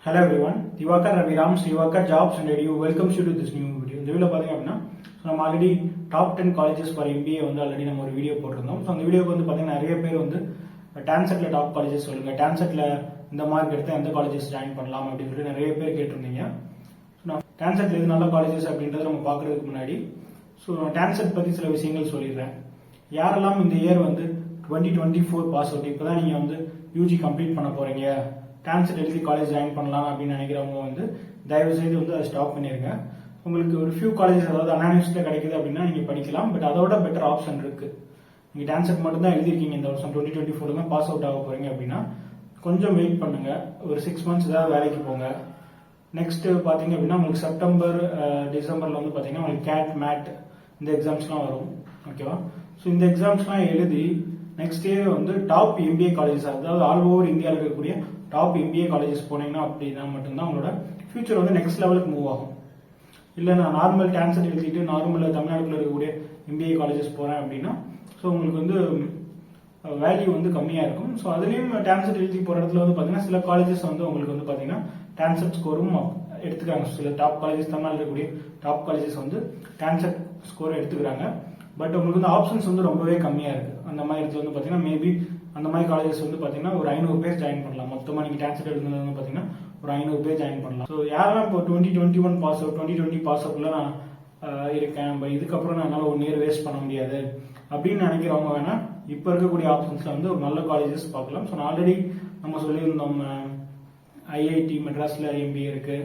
Hello everyone, Diwakar Raviram, Diwakar Jobs and Edu welcomes you to this new video. இந்த video பார்த்தீங்க அப்படின்னா நம்ம already top 10 colleges for MBA வந்து already நம்ம ஒரு வீடியோ போட்டிருந்தோம். ஸோ அந்த வீடியோக்கு வந்து பார்த்தீங்கன்னா நிறைய பேர் வந்து டான்செட்ல டாப் காலேஜஸ் சொல்லுங்க, டான்செட்ல இந்த மார்க் எடுத்து எந்த காலேஜஸ் ஜாயின் பண்ணலாம் அப்படின்னு சொல்லி நிறைய பேர் கேட்டிருந்தீங்க. நான் டான்செட்ல எது நல்ல காலேஜஸ் அப்படின்றத நம்ம பார்க்கறதுக்கு முன்னாடி ஸோ டான்செட் பற்றி சில விஷயங்கள் சொல்லிடுறேன். யாரெல்லாம் இந்த இயர் வந்து 2024 பாஸ் அவுட் இப்போ தான் நீங்கள் வந்து யூஜி கம்ப்ளீட் பண்ண போறீங்க, டான்செட் எழுதி காலேஜ் ஜாயின் பண்ணலாம் அப்படின்னு நினைக்கிறவங்க வந்து தயவு செய்து வந்து அதை ஸ்டாப் பண்ணிருங்க. உங்களுக்கு ஒரு ஃபியூ காலேஜஸ் அதாவது அனானிமஸ்ல கிடைக்குது அப்படின்னா நீங்க படிக்கலாம். பட் அதோட பெட்டர் ஆப்ஷன் இருக்கு. நீங்க டான்செட் மட்டும் தான் எழுதிருக்கீங்க இந்த வருஷம் 2024 தான் பாஸ் அவுட் ஆக போறீங்க அப்படின்னா கொஞ்சம் வெயிட் பண்ணுங்க. ஒரு 6 months ஏதாவது வேலைக்கு போங்க. நெக்ஸ்ட் பாத்தீங்க அப்படின்னா உங்களுக்கு செப்டம்பர் டிசம்பர்ல வந்து பாத்தீங்கன்னா உங்களுக்கு கேட் மேட் இந்த எக்ஸாம்ஸ்லாம் வரும். ஓகேவா? ஸோ இந்த எக்ஸாம்ஸ்லாம் எழுதி நெக்ஸ்ட் இயர் வந்து டாப் MBA காலேஜஸ் அதாவது ஆல் ஓவர் இந்தியாவில் இருக்கக்கூடிய டாப் MBA காலேஜஸ் போனீங்கன்னா அப்படின்னா மட்டும்தான் உங்களோட ஃபியூச்சர் வந்து நெக்ஸ்ட் லெவலுக்கு மூவ் ஆகும். இல்லை நான் நார்மல் டான்செட் எழுதிட்டு நார்மல் தமிழ்நாட்டில் இருக்கக்கூடிய MBA காலேஜஸ் போறேன் அப்படின்னா ஸோ உங்களுக்கு வந்து வேல்யூ வந்து கம்மியாக இருக்கும். ஸோ அதுலேயும் டான்செட் எழுதி போகிற இடத்துல வந்து பார்த்தீங்கன்னா சில காலேஜஸ் வந்து உங்களுக்கு வந்து பார்த்தீங்கன்னா டான்செட் ஸ்கோரும் எடுத்துக்கிறாங்க. சில டாப் காலேஜஸ் தமிழ்நாட்டில் இருக்கக்கூடிய டாப் காலேஜஸ் வந்து டான்செட் ஸ்கோர் எடுத்துக்கிறாங்க. பட் உங்களுக்கு வந்து ஆப்ஷன்ஸ் வந்து ரொம்பவே கம்மியாக இருக்கு. அந்த மாதிரி இடத்துல வந்து பார்த்தீங்கன்னா மேபி அந்த மாதிரி காலேஜஸ் வந்து பார்த்தீங்கன்னா ஒரு 500 பேர் ஜாயின் பண்ணலாம். மொத்தமாக நீங்கள் டான்செட் எழுதுனது வந்து பார்த்தீங்கன்னா ஒரு 500 பேர் ஜாயின் பண்ணலாம். ஸோ யாரெல்லாம் இப்போ 2021 பாஸ் அவுட் 2020 பாஸ் அவுட்ல நான் இருக்கேன், இதுக்கப்புறம் நான் என்னால் 1 year வேஸ்ட் பண்ண முடியாது அப்படின்னு நினைக்கிறவங்க வேணா இப்போ இருக்கக்கூடிய ஆப்ஷன்ஸ்ல வந்து ஒரு நல்ல காலேஜஸ் பார்க்கலாம். ஸோ ஆல்ரெடி நம்ம சொல்லியிருந்தோம் IIT மெட்ராஸ்ல MBA இருக்கு,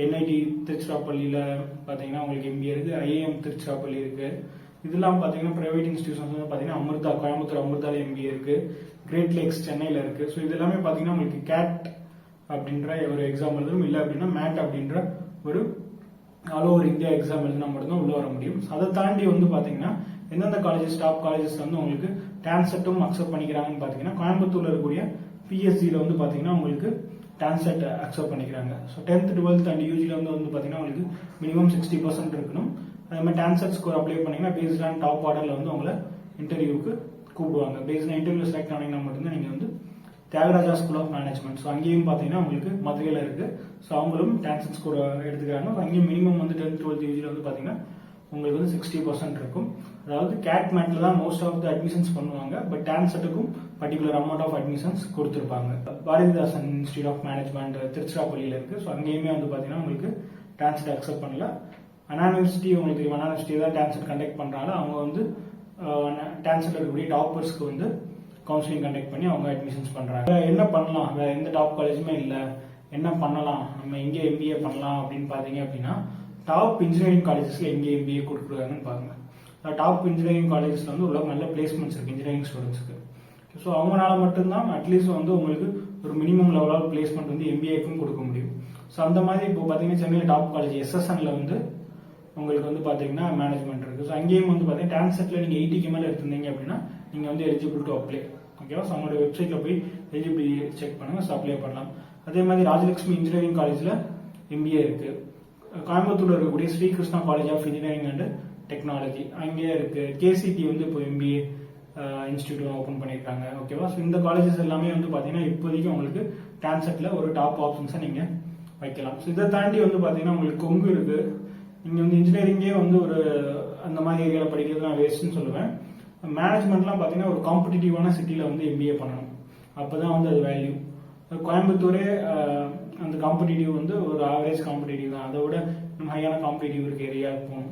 NIT திருச்சிராப்பள்ளியில பார்த்தீங்கன்னா உங்களுக்கு MBA இருக்கு, IIM திருச்சிராப்பள்ளி இருக்கு. இதெல்லாம் பார்த்தீங்கன்னா பிரைவேட் இன்ஸ்டிடியூஷன்ஸ் வந்து பார்த்தீங்கன்னா அமிர்தா கோயம்புத்தூர் அமிர்தால MBA இருக்கு, கிரேட் லேக்ஸ் சென்னையில் இருக்கு. ஸோ இது எல்லாமே பார்த்தீங்கன்னா உங்களுக்கு கேட் அப்படின்ற ஒரு எக்ஸாம் எழுதணும், இல்லை அப்படின்னா மேட் அப்படின்ற ஒரு ஆல் ஓவர் இந்தியா எக்ஸாம் எழுதினா மட்டும்தான் உள்ள வர முடியும். அதை தாண்டி வந்து பார்த்தீங்கன்னா எந்தெந்த காலேஜஸ் டாப் காலேஜஸ் வந்து உங்களுக்கு டான்செட்டும் அக்செப்ட் பண்ணிக்கிறாங்கன்னு பார்த்தீங்கன்னா கோயம்புத்தூர்ல இருக்கக்கூடிய PSGல வந்து பார்த்தீங்கன்னா உங்களுக்கு டான்செட் அக்செப்ட் பண்ணிக்கிறாங்க. ஸோ 10th 12th அண்ட் யூஜில வந்து பார்த்தீங்கன்னா உங்களுக்கு மினிமம் 60% இருக்கணும். அதே மாதிரி டான்செட் ஸ்கோர் அப்ளை பண்ணீங்கன்னா பேஸ்ட் ஆன் டாப் ஆர்டர்ல வந்து உங்களை இன்டர்வியூக்கு கூப்பிடுவாங்க. பேஸ்ட் ஆன் இன்டர்வியூ செலக்ட் ஆனீங்கன்னா மட்டும்தான் நீங்க வந்து Thiagaraja school of management so அங்கேயும் பார்த்தீங்கன்னா உங்களுக்கு மதுரையில் இருக்கு. ஸோ அவங்களும் டான்செட் ஸ்கோர் எடுத்துக்கிறாங்க. அங்கேயும் மினிமம் வந்து 10th 12th யூஜில வந்து பார்த்தீங்கன்னா உங்களுக்கு வந்து 60% இருக்கும். அதாவது கேட் மேட்ல தான் மோஸ்ட் ஆஃப் த அட்மிஷன்ஸ் பண்ணுவாங்க. பட் டான்செட்டுக்கும் பர்டிகுலர் அமௌண்ட் ஆஃப் அட்மிஷன்ஸ் கொடுத்துருப்பாங்க. பாரதிதாசன் இன்ஸ்டியூட் ஆஃப் மேனேஜ்மெண்ட் திருச்சிராப்பள்ளியில் இருக்கு. ஸோ அங்கேயுமே வந்து பார்த்தீங்கன்னா உங்களுக்கு டான்செட் அக்செப்ட் பண்ணல. அண்ணா யூனிவர்சிட்டி உங்களுக்கு அண்ணா யூனிவர்சிட்டி தான் டான்செட் கண்டக்ட் பண்றாங்க. அவங்க வந்து டான்செட்ல இருக்கக்கூடிய டாப்பர்ஸ்க்கு வந்து கவுன்சிலிங் கண்டக்ட் பண்ணி அவங்க அட்மிஷன்ஸ் பண்றாங்க. என்ன பண்ணலாம், வேற எந்த டாப் காலேஜுமே இல்லை, என்ன பண்ணலாம், நம்ம எங்கே MBA பண்ணலாம் அப்படின்னு பாத்தீங்க அப்படின்னா டாப் இன்ஜினியரிங் காலேஜஸ்ல எங்கே MBA கொடுக்குறாங்கன்னு பாருங்க. டாப் இன்ஜினியரிங் காலேஜஸ்ல வந்து உள்ள நல்ல பிளேஸ்மெண்ட்ஸ் இருக்கு இன்ஜினியரிங் ஸ்டூடெண்ட்ஸ்க்கு. ஸோ அவங்களால மட்டும்தான் அட்லீஸ்ட் வந்து உங்களுக்கு ஒரு மினிமம் லெவல் ஆஃப் பிளேஸ்மெண்ட் வந்து MBAக்கும் கொடுக்க முடியும். ஸோ அந்த மாதிரி இப்போ பாத்தீங்கன்னா சென்னையில் டாப் காலேஜ் SSNல வந்து உங்களுக்கு வந்து பாத்தீங்கன்னா மேனேஜ்மெண்ட் இருக்கு. ஸோ அங்கேயும் வந்து பாத்தீங்கன்னா டான்செட்ல நீங்க 80க்கு மேல எடுத்திருந்தீங்க அப்படின்னா நீங்க வந்து எலிஜிபிள் டு அப்ளை. ஓகேவா? ஸோ அவங்களோட வெப்சைட்ல போய் எலிஜிபிலிட்டி செக் பண்ணுங்க, ஸோ அப்ளை பண்ணலாம். அதே மாதிரி ராஜலட்சுமி இன்ஜினியரிங் காலேஜ்ல MBA இருக்கு. கோயம்புத்தூர்ல இருக்கக்கூடிய Sri Krishna college of engineering and technology அங்கேயே இருக்கு. KCT வந்து இப்போ MBA இன்ஸ்டிடியூட் ஓபன் பண்ணிருக்காங்க. ஓகேவா? ஸோ இந்த காலேஜஸ் எல்லாமே வந்து பாத்தீங்கன்னா இப்போதைக்கு உங்களுக்கு டான்செட்ல ஒரு டாப் ஆப்ஷன்ஸை நீங்க வைக்கலாம். ஸோ இதை தாண்டி வந்து பாத்தீங்கன்னா உங்களுக்கு கொங்கு இருக்கு. நீங்க வந்து இன்ஜினியரிங்கே வந்து ஒரு அந்த மாதிரி ஏரியாவில் படிக்கிறது நான் வேஸ்ட்னு சொல்லுவேன். மேனேஜ்மெண்ட்லாம் பார்த்தீங்கன்னா ஒரு காம்படிட்டிவான சிட்டியில் வந்து MBA பண்ணணும், அப்போதான் வந்து அது வேல்யூ. கோயம்புத்தூரே அந்த காம்படிட்டிவ் வந்து ஒரு ஆவரேஜ் காம்படிட்டிவ் தான், அதை விட இன்னும் ஹையான காம்படிட்டிவ் இருக்க ஏரியா இருக்கும்.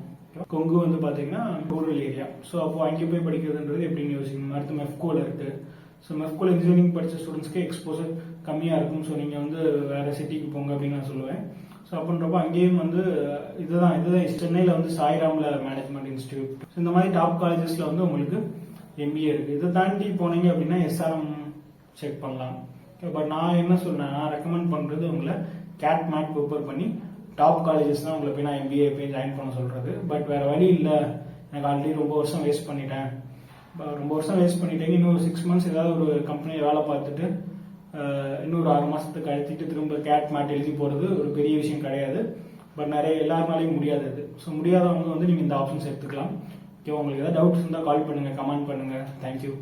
கொங்கு வந்து பார்த்தீங்கன்னா ரூரல் ஏரியா. ஸோ அப்போ அங்கே போய் படிக்கிறதுன்றது எப்படின்னு யோசிக்கணும். அடுத்து மெஃப்கோல இருக்கு. ஸோ மெஃப்கோல இன்ஜினியரிங் படித்த ஸ்டூடெண்ட்ஸ்க்கு எக்ஸ்போசர் கம்மியாக இருக்கும். ஸோ நீங்கள் வந்து வேற சிட்டிக்கு போங்க அப்படின்னு நான் சொல்லுவேன். ஸோ அப்படின்றப்ப அங்கேயும் வந்து இதுதான் சென்னையில் வந்து சாய்ராம்ல மேனேஜ்மெண்ட் இன்ஸ்டியூட். ஸோ இந்த மாதிரி டாப் காலேஜஸ்ல வந்து உங்களுக்கு MBA இருக்கு. இதை தாண்டி போனீங்க அப்படின்னா SRM செக் பண்ணலாம். பட் நான் என்ன சொல்றேன், நான் ரெக்கமெண்ட் பண்றது உங்களை கேட் மேட் ப்ரிப்பேர் பண்ணி டாப் காலேஜஸ் தான் உங்களை போய் நான் MBA போய் ஜாயின் பண்ண சொல்றது. பட் வேற வழி இல்லை, எனக்கு ஆல்ரெடி ரொம்ப வருஷம் வேஸ்ட் பண்ணிட்டேன், இன்னும் 6 months ஏதாவது ஒரு கம்பெனியில் வேலை பார்த்துட்டு இன்னொரு 6 மாசத்துக்கு அழுத்திட்டு திரும்ப கேட் மேட் எழுதி போறது ஒரு பெரிய விஷயம் கிடையாது. பட் எல்லாருனாலையும் முடியாது அது. ஸோ முடியாதவங்க வந்து நீங்க இந்த ஆப்ஷன்ஸ் எடுத்துக்கலாம். ஓகே, உங்களுக்கு ஏதாவது டவுட்ஸ் இருந்தால் கால் பண்ணுங்க, கமெண்ட் பண்ணுங்க. தேங்க்யூ.